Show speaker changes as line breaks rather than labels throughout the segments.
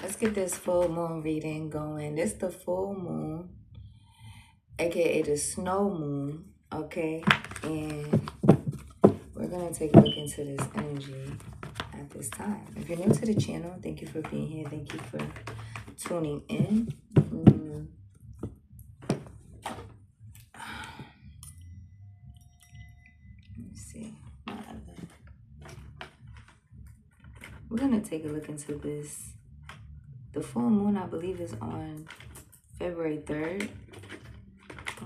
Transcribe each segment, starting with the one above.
Let's get this full moon reading going. This the full moon, aka the snow moon, okay? And we're gonna take a look into this energy at this time. If you're new to the channel, thank you for being here. Thank you for tuning in. Let's see. We're gonna take a look into this. The full moon, I believe, is on February 3rd.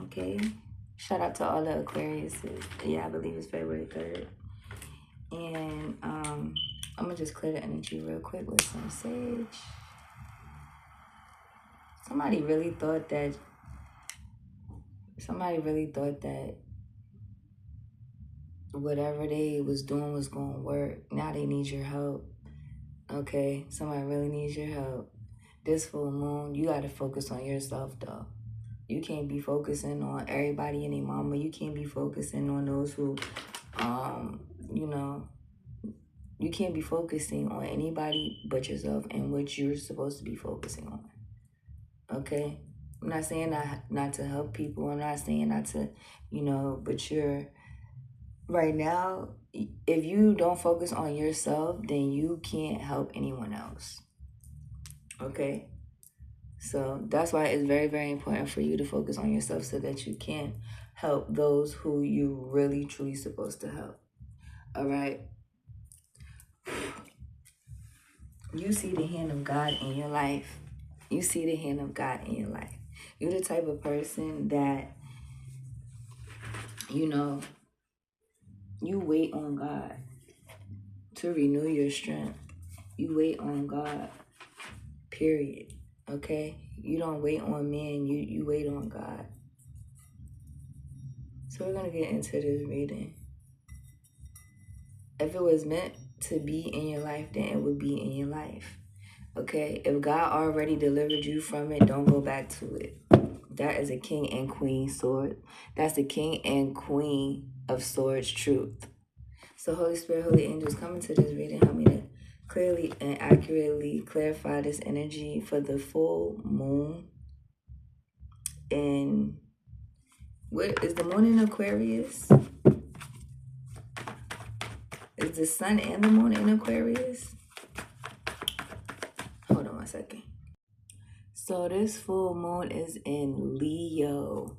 Okay. Shout out to all the Aquariuses. Yeah, I believe it's February 3rd. And I'm gonna just clear the energy real quick with some sage. Somebody really thought that whatever they was doing was gonna work. Now they need your help. Okay, somebody really needs your help. This full moon, you gotta focus on yourself though. You can't be focusing on everybody and their mama. You can't be focusing on those who, you know, you can't be focusing on anybody but yourself and what you're supposed to be focusing on. Okay? I'm not saying not to help people. I'm not saying not to, but you're, right now, if you don't focus on yourself, then you can't help anyone else. Okay? So that's why it's very, very important for you to focus on yourself so that you can help those who you really, truly supposed to help. All right? You see the hand of God in your life. You see the hand of God in your life. You're the type of person that, you wait on God to renew your strength. You wait on God, period. Okay? You don't wait on men. You wait on God. So we're going to get into this reading. If it was meant to be in your life, then it would be in your life. Okay? If God already delivered you from it, don't go back to it. That is a king and queen sword. That's the king and queen of swords truth. So Holy Spirit, Holy Angels, come into this reading. Help me to clearly and accurately clarify this energy for the full moon. And what is the moon in Aquarius? Is the sun and the moon in Aquarius? Hold on one second. So this full moon is in Leo.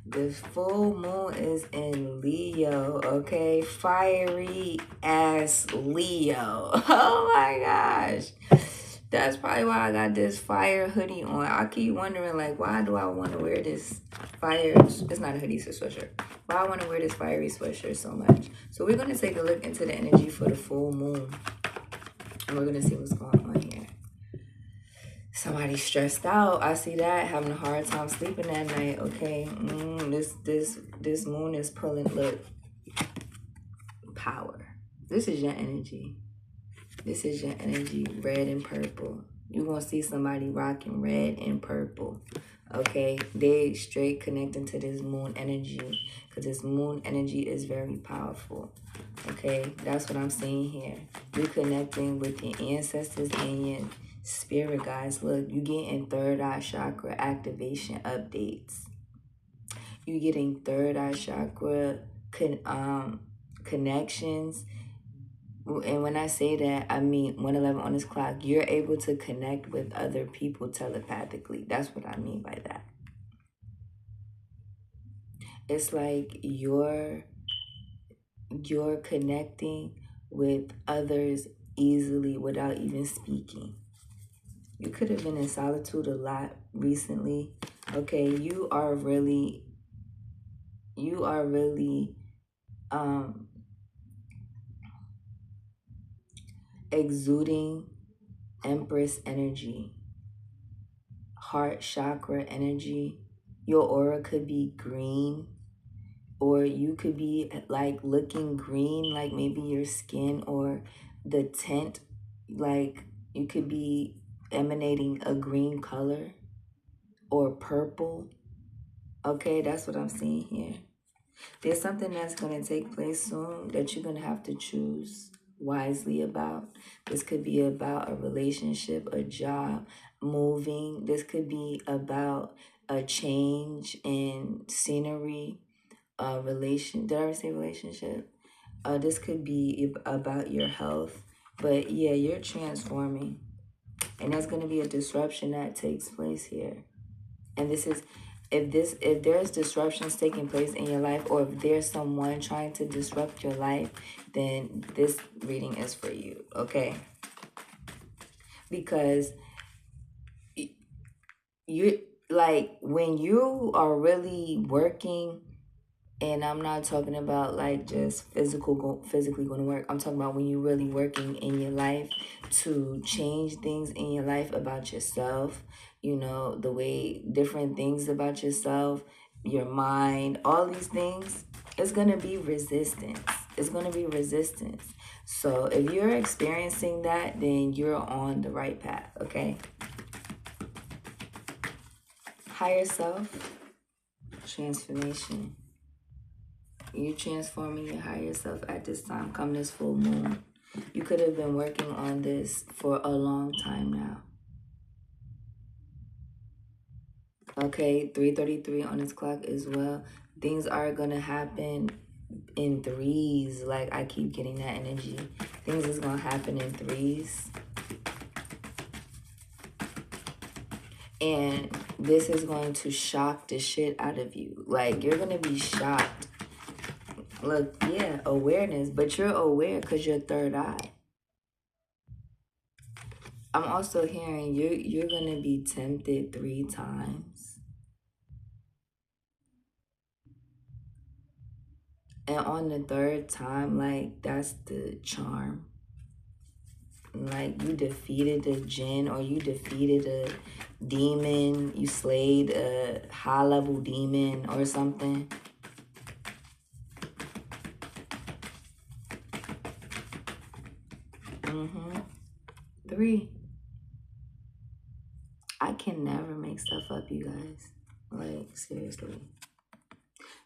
This full moon is in Leo, okay? Fiery ass Leo. Oh my gosh. That's probably why I got this fire hoodie on. I keep wondering, like, why do I want to wear this fire? It's not a hoodie, it's a sweatshirt. Why I want to wear this fiery sweatshirt so much. So we're going to take a look into the energy for the full moon. And we're going to see what's going on here. Somebody's stressed out. I see that, having a hard time sleeping that night. Okay, this moon is pulling. Look, power. This is your energy. This is your energy, red and purple. You're gonna see somebody rocking red and purple. Okay, they straight connecting to this moon energy because this moon energy is very powerful. Okay, that's what I'm seeing here. You're connecting with your ancestors and your spirit guys. Look, you getting third eye chakra activation updates. You getting third eye chakra connections. And when I say that, I mean 111 on this clock. You're able to connect with other people telepathically. That's what I mean by that. It's like you're connecting with others easily without even speaking. You could have been in solitude a lot recently. Okay, you are really exuding Empress energy, heart chakra energy. Your aura could be green, or you could be like looking green, like maybe your skin or the tint, like you could be emanating a green color or purple. Okay, that's what I'm seeing here. There's something that's going to take place soon that you're going to have to choose. wisely about. This could be about a relationship, a job, moving. This could be about a change in scenery, a relation. Did I ever say relationship? This could be about your health. But yeah, you're transforming. And there's going to be a disruption that takes place here. And this is, if there's disruptions taking place in your life, or if there's someone trying to disrupt your life, then this reading is for you, okay? Because you, like, when you are really working, and I'm not talking about like just physically going to work. I'm talking about when you're really working in your life to change things in your life about yourself, you know, the way, different things about yourself, your mind, all these things. It's going to be resistance. It's going to be resistance. So if you're experiencing that, then you're on the right path, okay? Higher self, transformation. You're transforming your higher self at this time, come this full moon. You could have been working on this for a long time now. Okay, 3:33 on this clock as well. Things are going to happen in threes. Like, I keep getting that energy. Things is going to happen in threes. And this is going to shock the shit out of you. Like, you're going to be shocked. Look, yeah, awareness, but you're aware because your third eye. I'm also hearing you're going to be tempted 3 times. And on the 3rd time, like, that's the charm. Like, you defeated a jinn, or you defeated a demon. You slayed a high-level demon or something. Mm-hmm. 3. I can never make stuff up, you guys. Like, seriously.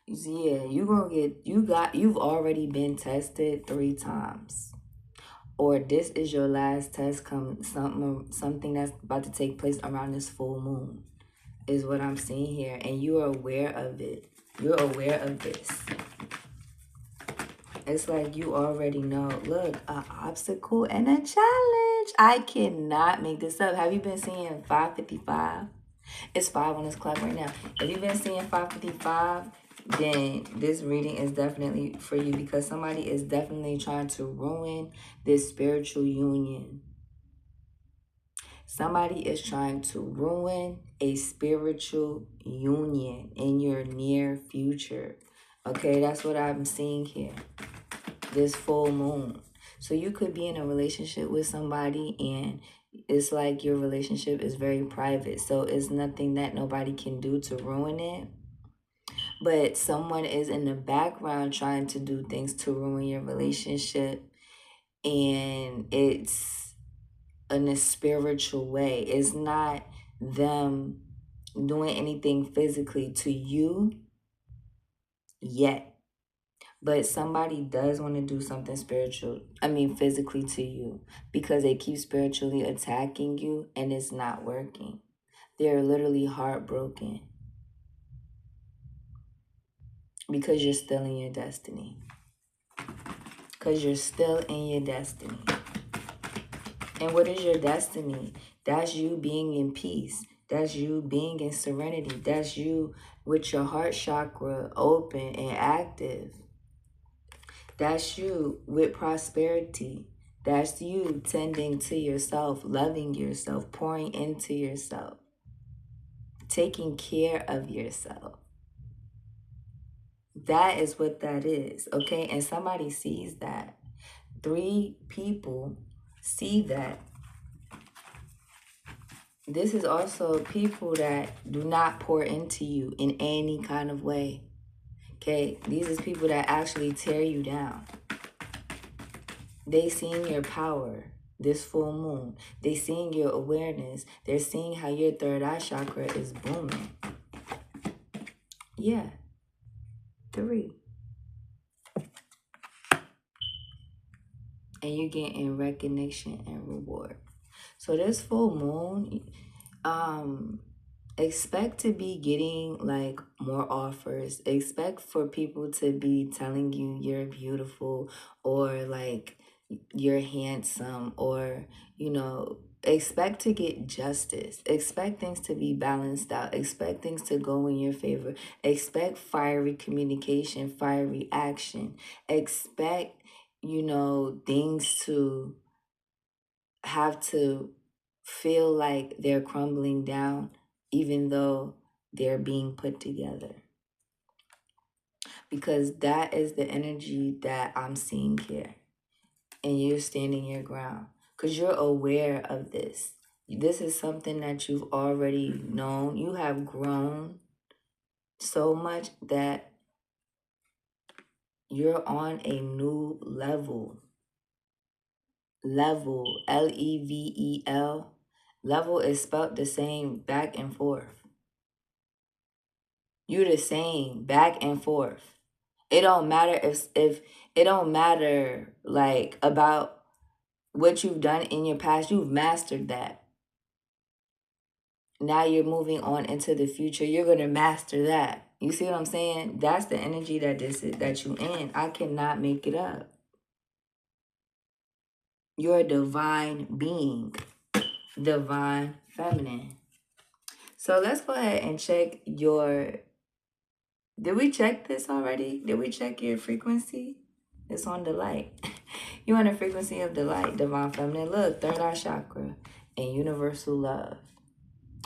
Yeah, you've already been tested 3 times. Or this is your last test, something that's about to take place around this full moon is what I'm seeing here. And you are aware of it. You're aware of this. It's like you already know. Look, an obstacle and a challenge. I cannot make this up. Have you been seeing 555? It's 5 on this clock right now. If you've been seeing 555, then this reading is definitely for you, because somebody is definitely trying to ruin this spiritual union. Somebody is trying to ruin a spiritual union in your near future. Okay, that's what I'm seeing here. This full moon. So you could be in a relationship with somebody, and it's like your relationship is very private. So it's nothing that nobody can do to ruin it. But someone is in the background trying to do things to ruin your relationship. And it's in a spiritual way. It's not them doing anything physically to you yet. But somebody does want to do something physically to you, because they keep spiritually attacking you and it's not working. They're literally heartbroken because you're still in your destiny. Because you're still in your destiny. And what is your destiny? That's you being in peace. That's you being in serenity. That's you with your heart chakra open and active. That's you with prosperity. That's you tending to yourself, loving yourself, pouring into yourself, taking care of yourself. That is what that is, okay? And somebody sees that. 3 people see that. This is also people that do not pour into you in any kind of way, okay? These is people that actually tear you down. They seeing your power, this full moon. They seeing your awareness. They're seeing how your 3rd eye chakra is booming. Yeah. 3. and you're getting recognition and reward. So this full moon, expect to be getting like more offers. Expect for people to be telling you you're beautiful, or like you're handsome, or expect to get justice. Expect things to be balanced out. Expect things to go in your favor. Expect fiery communication, fiery action. Expect things to have to feel like they're crumbling down, even though they're being put together. Because that is the energy that I'm seeing here. And you're standing your ground. Because you're aware of this. This is something that you've already known. You have grown so much that you're on a new level. Level, Level. Level is spelled the same back and forth. You're the same back and forth. It don't matter if it don't matter like about what you've done in your past. You've mastered that. Now you're moving on into the future. You're gonna master that. You see what I'm saying? That's the energy that you in. I cannot make it up. You're a divine being, divine feminine. So let's go ahead and check your. Did we check this already? Did we check your frequency? It's on the light. You on the frequency of the light, divine feminine. Look, third eye chakra and universal love.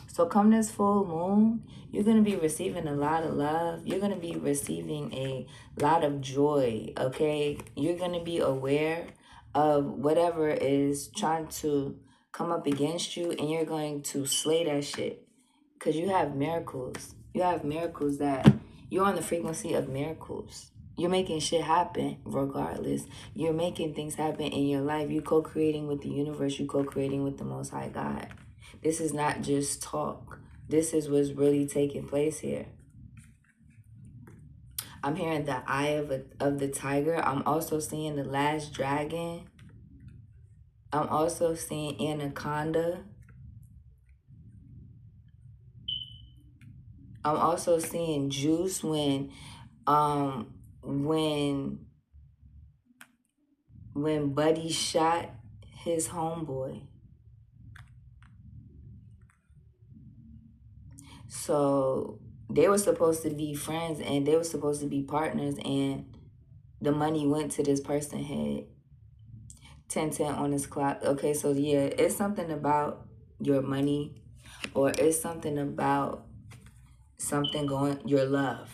So come this full moon, you're going to be receiving a lot of love. You're going to be receiving a lot of joy, okay? You're going to be aware of whatever is trying to come up against you, and you're going to slay that shit. Because you have miracles. You have miracles that you're on the frequency of miracles. You're making shit happen regardless. You're making things happen in your life. You're co-creating with the universe. You're co-creating with the Most High God. This is not just talk. This is what's really taking place here. I'm hearing the eye of the tiger. I'm also seeing the last dragon. I'm also seeing anaconda. I'm also seeing juice when Buddy shot his homeboy. So they were supposed to be friends and they were supposed to be partners, and the money went to this person head. 10-10 on his clock. Okay, so yeah, it's something about your money, or it's something about your love.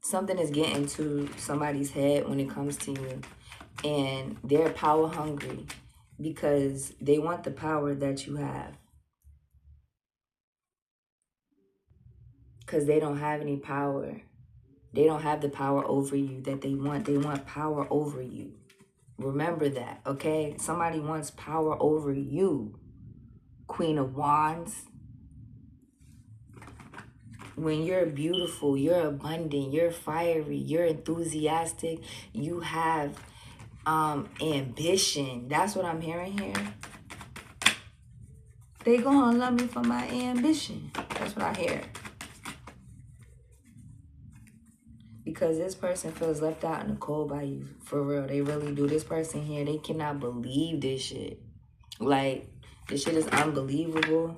Something is getting to somebody's head when it comes to you, and they're power hungry because they want the power that you have. Because they don't have any power. They don't have the power over you that they want. They want power over you. Remember that, okay? Somebody wants power over you. Queen of Wands. When you're beautiful, you're abundant, you're fiery, you're enthusiastic, you have ambition. That's what I'm hearing here. They gonna love me for my ambition. That's what I hear. Because this person feels left out in the cold by you. For real, they really do. This person here, they cannot believe this shit. Like, this shit is unbelievable.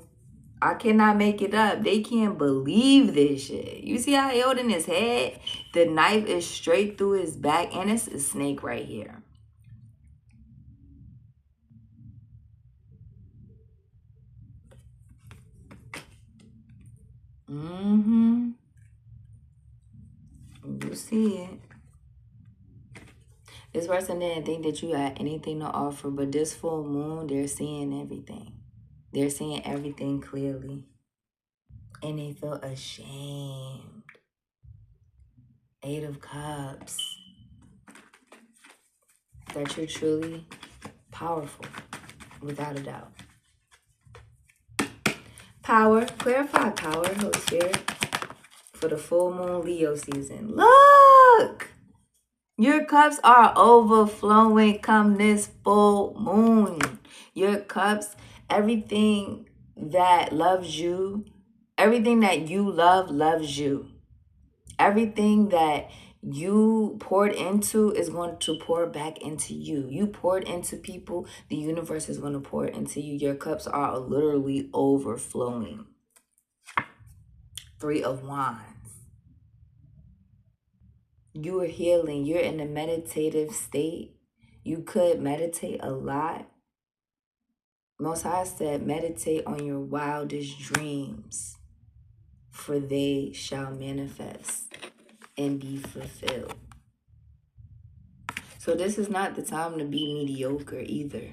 I cannot make it up. They can't believe this shit. You see how he holding his head? The knife is straight through his back, and it's a snake right here. Mm-hmm. You see it. This person didn't think that you had anything to offer, but this full moon, they're seeing everything. They're seeing everything clearly. And they feel ashamed. 8 of Cups. That you're truly powerful, without a doubt. Power, clarify power, Holy Spirit, for the full moon Leo season. Look! Your cups are overflowing come this full moon. Your cups, everything that loves you, everything that you love loves you. Everything that you poured into is going to pour back into you. You poured into people, the universe is going to pour into you. Your cups are literally overflowing. 3 of Wands. You are healing. You're in a meditative state. You could meditate a lot. Most High said, meditate on your wildest dreams, for they shall manifest and be fulfilled. So this is not the time to be mediocre either.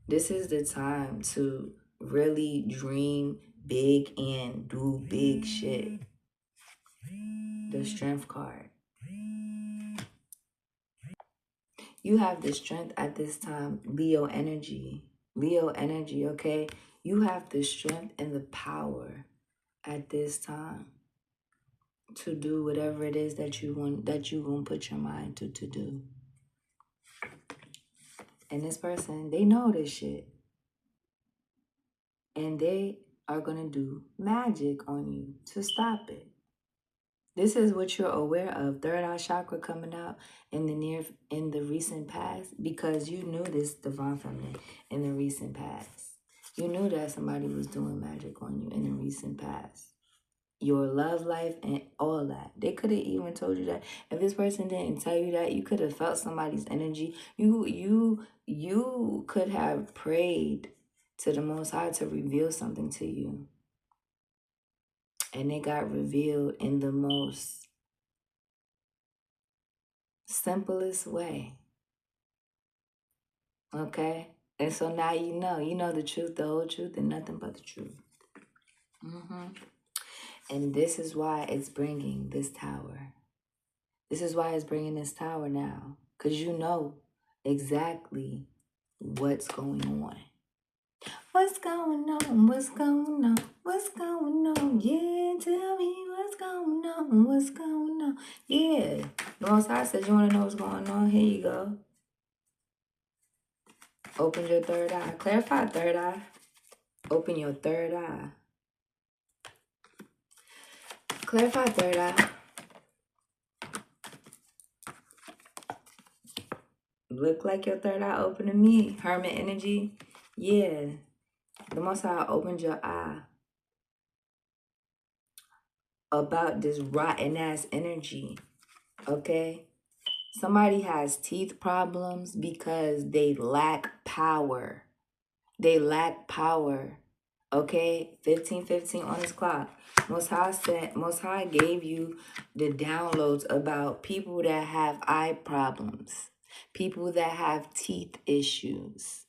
This is the time to really dream big and do big shit. The Strength card. You have the strength at this time, Leo energy. Leo energy, okay? You have the strength and the power at this time to do whatever it is that you want, that you gonna put your mind to do. And this person, they know this shit. And they are gonna do magic on you to stop it. This is what you're aware of. Third eye chakra coming out in the recent past, because you knew this, divine feminine, in the recent past. You knew that somebody was doing magic on you in the recent past. Your love life and all that. They could have even told you that. If this person didn't tell you that, you could have felt somebody's energy. You could have prayed to the Most High to reveal something to you. And it got revealed in the most simplest way. Okay? And so now you know the truth, the whole truth, and nothing but the truth. And this is why it's bringing this tower. This is why it's bringing this tower now. Because you know exactly what's going on. What's going on? What's going on? What's going on? Yeah, tell me what's going on. What's going on? Yeah. The Most High said, you want to know what's going on? Here you go. Open your third eye. Clarify third eye. Open your third eye. Clarify third eye. Look like your third eye open to me. Hermit energy. Yeah. The Most High opened your eye about this rotten ass energy. Okay? Somebody has teeth problems because they lack power. They lack power. Okay? 15:15 on his clock. Most High gave you the downloads about people that have eye problems, people that have teeth issues,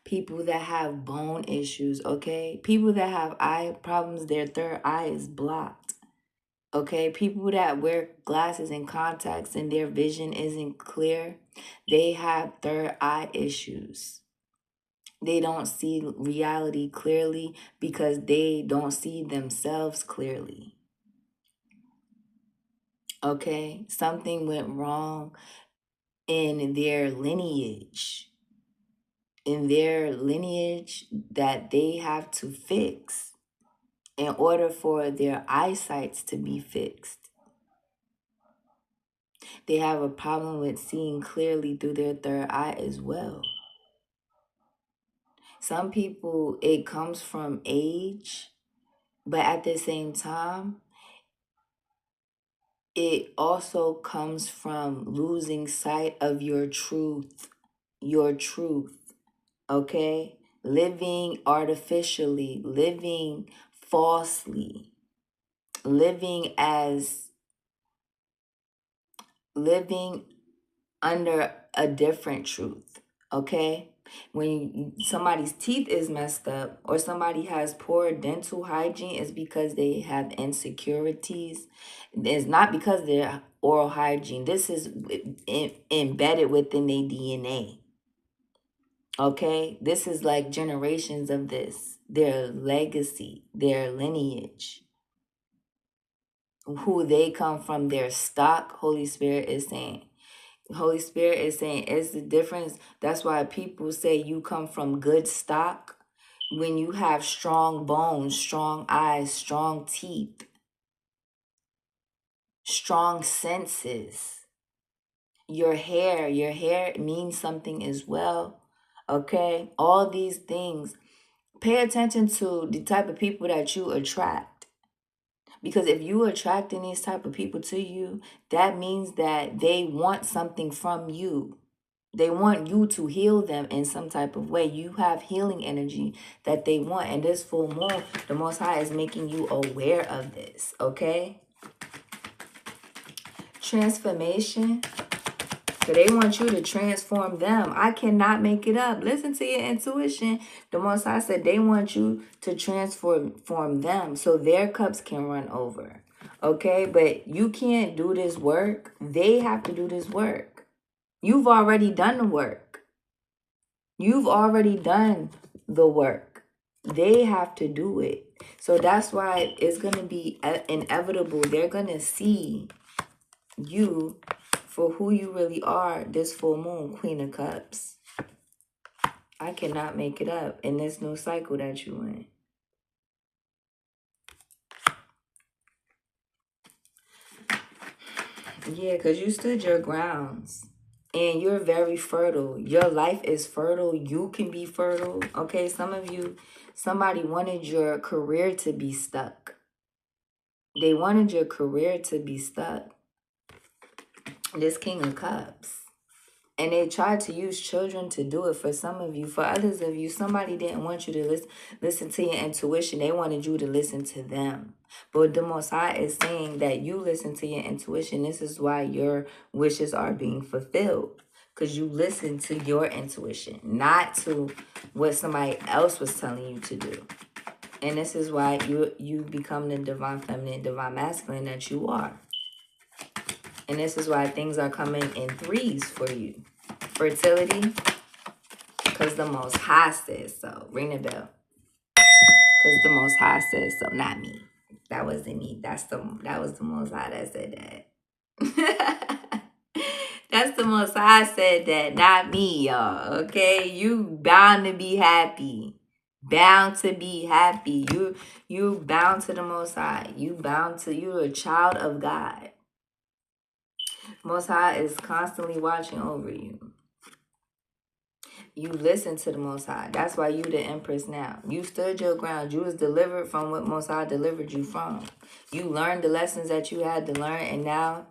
people that have bone issues, okay? People that have eye problems, their third eye is blocked. Okay, people that wear glasses and contacts and their vision isn't clear, they have third eye issues. They don't see reality clearly because they don't see themselves clearly. Okay, something went wrong in their lineage. That they have to fix in order for their eyesight to be fixed. They have a problem with seeing clearly through their third eye as well. Some people, it comes from age, but at the same time, it also comes from losing sight of your truth. Your truth, okay? Living artificially, living falsely, living under a different truth, okay? When somebody's teeth is messed up or somebody has poor dental hygiene, it's because they have insecurities. It's not because of their oral hygiene. This is embedded within their DNA, okay? This is like generations of this, their legacy, their lineage, who they come from, their stock. Holy Spirit is saying, Holy Spirit is saying it's the difference. That's why people say you come from good stock when you have strong bones, strong eyes, strong teeth, strong senses. Your hair means something as well. Okay? All these things. Pay attention to the type of people that you attract. Because if you are attracting these type of people to you, that means that they want something from you. They want you to heal them in some type of way. You have healing energy that they want. And this full moon, the Most High is making you aware of this. Okay? Transformation. So they want you to transform them. I cannot make it up. Listen to your intuition. The Most High said they want you to transform them so their cups can run over. Okay? But you can't do this work. They have to do this work. You've already done the work. You've already done the work. They have to do it. So that's why it's going to be inevitable. They're going to see you for who you really are, this full moon, Queen of Cups. I cannot make it up in this new cycle that you in. Yeah, because you stood your grounds. And you're very fertile. Your life is fertile. You can be fertile. Okay, some of you, somebody wanted your career to be stuck. They wanted your career to be stuck. This King of Cups. And they tried to use children to do it for some of you. For others of you, somebody didn't want you to listen to your intuition. They wanted you to listen to them. But the Most High is saying that you listen to your intuition. This is why your wishes are being fulfilled. Because you listen to your intuition, not to what somebody else was telling you to do. And this is why you become the divine feminine, divine masculine that you are. And this is why things are coming in threes for you. Fertility, because the Most High says so. Ring the bell. Because the Most High says so, not me. That wasn't me. That was the Most High that said that. That's the Most High said that, not me, y'all. Okay? You bound to be happy. Bound to be happy. You bound to the Most High. You're a child of God. Most High is constantly watching over you. You listen to the Most High. That's why you the Empress now. You stood your ground. You was delivered from what Most High delivered you from. You learned the lessons that you had to learn, and now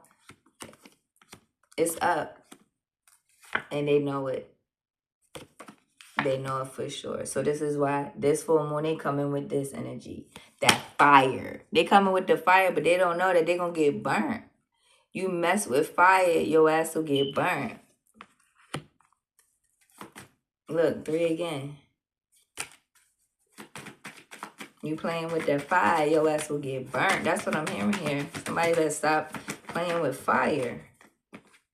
it's up. And they know it. They know it for sure. So this is why this full moon, they coming with this energy. That fire. They coming with the fire, but they don't know that they're going to get burnt. You mess with fire, your ass will get burnt. Look, 3 again. You playing with that fire, your ass will get burnt. That's what I'm hearing here. Somebody let's stop playing with fire.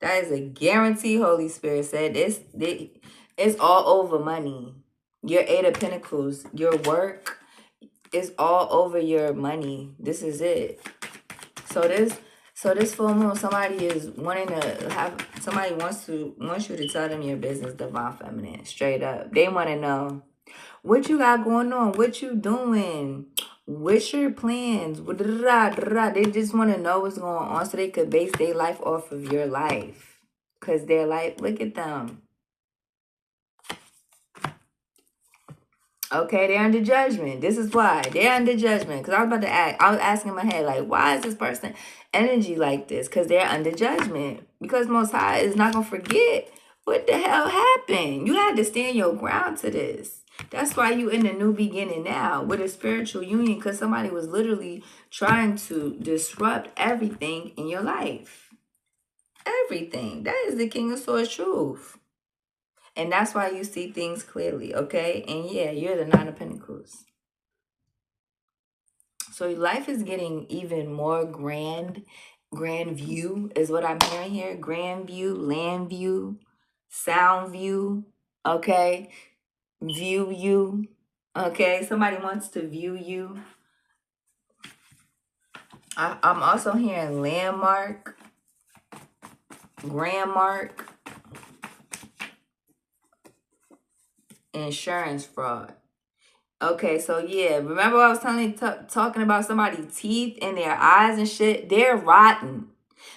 That is a guarantee, Holy Spirit said. It's all over money. Your 8 of Pentacles, your work is all over your money. This is it. So this full moon, somebody is wanting to have, somebody wants you to tell them your business, divine feminine, straight up. They want to know what you got going on, what you doing, what's your plans. They just want to know what's going on so they could base their life off of your life. Because their life, look at them. Okay, they're under judgment. This is why. They're under judgment. Because I was asking in my head, like, why is this person energy like this? Because they're under judgment. Because Most High is not going to forget what the hell happened. You had to stand your ground to this. That's why you in a new beginning now with a spiritual union. Because somebody was literally trying to disrupt everything in your life. Everything. That is the King of Swords truth. And that's why you see things clearly, okay? And yeah, you're the 9 of Pentacles. So life is getting even more grand view is what I'm hearing here. Grand view, land view, sound view, okay? View you, okay? Somebody wants to view you. I'm also hearing landmark. Grandmark. Insurance fraud. Okay, so yeah, remember I was telling you, talking about somebody's teeth and their eyes and shit? They're rotten.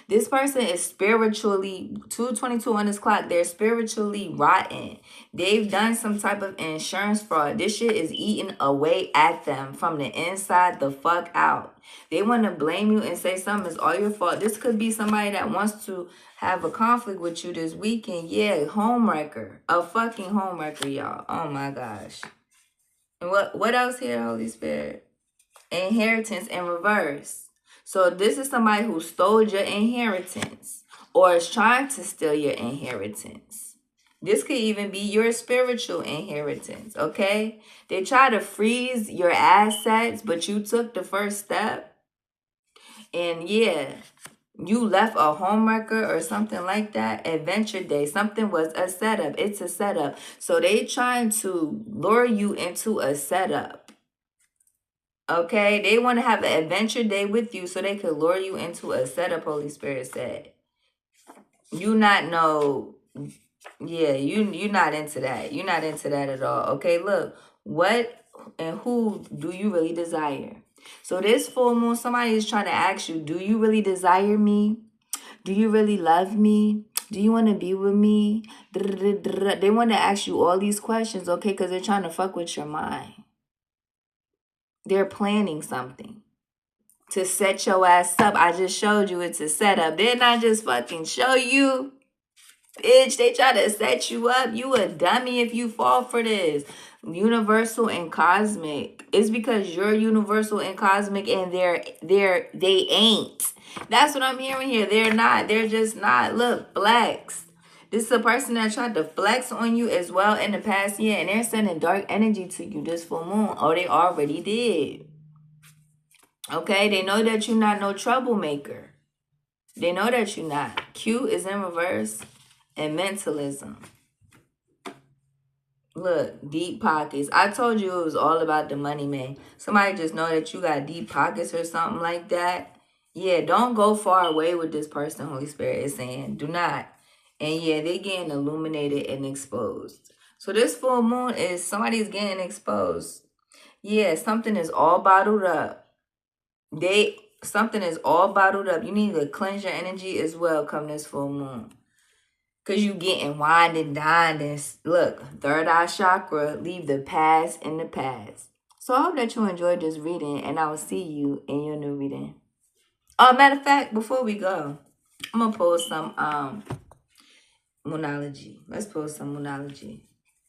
This person is spiritually, 222 on this clock, they're spiritually rotten. They've done some type of insurance fraud. This shit is eating away at them from the inside the fuck out. They want to blame you and say something is all your fault. This could be somebody that wants to have a conflict with you this weekend. Yeah, homewrecker. A fucking homewrecker, y'all. Oh my gosh. And what else here, Holy Spirit? Inheritance in reverse. So this is somebody who stole your inheritance or is trying to steal your inheritance. This could even be your spiritual inheritance, okay? They try to freeze your assets, but you took the first step. And yeah, you left a homewrecker or something like that. Adventure Day. Something was a setup. It's a setup. So they trying to lure you into a setup. Okay, they want to have an adventure day with you so they could lure you into a setup, Holy Spirit said. You not know, yeah, you're not into that. You're not into that at all. Okay, look, what and who do you really desire? So this full moon, somebody is trying to ask you, do you really desire me? Do you really love me? Do you want to be with me? They want to ask you all these questions, okay, because they're trying to fuck with your mind. They're planning something to set your ass up. I just showed you it's a setup. Didn't I just fucking show you? Bitch, they try to set you up. You a dummy if you fall for this. Universal and cosmic. It's because you're universal and cosmic and they ain't. That's what I'm hearing here. They're not. They're just not. Look, flex. This is a person that tried to flex on you as well in the past year, and they're sending dark energy to you this full moon. Oh, they already did. Okay, they know that you're not no troublemaker. They know that you're not. Q is in reverse and mentalism. Look, deep pockets. I told you it was all about the money, man. Somebody just know that you got deep pockets or something like that. Yeah, don't go far away with this person, Holy Spirit is saying. Do not. And yeah, they getting illuminated and exposed. So this full moon is somebody's getting exposed. Yeah, something is all bottled up. Something is all bottled up. You need to cleanse your energy as well come this full moon. Because you getting wined and dined and look, third eye chakra, leave the past in the past. So I hope that you enjoyed this reading and I will see you in your new reading. Oh, matter of fact, before we go, I'm going to post some moonology. Let's post some moonology.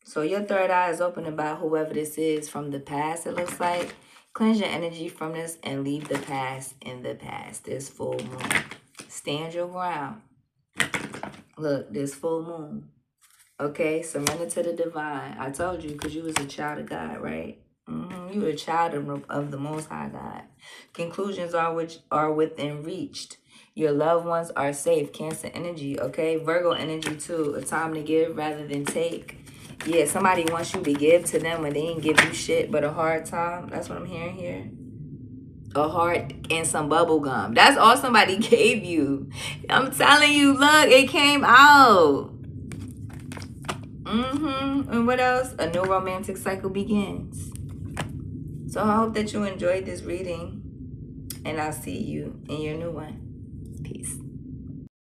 So your third eye is open about whoever this is from the past, it looks like. Cleanse your energy from this and leave the past in the past. This full moon. Stand your ground. Look, this full moon. Okay, surrender to the divine. I told you because you was a child of God, right? You were a child of the Most High God. Conclusions are within reach. Your loved ones are safe. Cancer energy, okay? Virgo energy too. A time to give rather than take. Yeah, somebody wants you to give to them when they ain't give you shit but a hard time. That's what I'm hearing here. A heart and some bubble gum. That's all somebody gave you. I'm telling you, look, it came out. And what else? A new romantic cycle begins. So I hope that you enjoyed this reading. And I'll see you in your new one. Peace.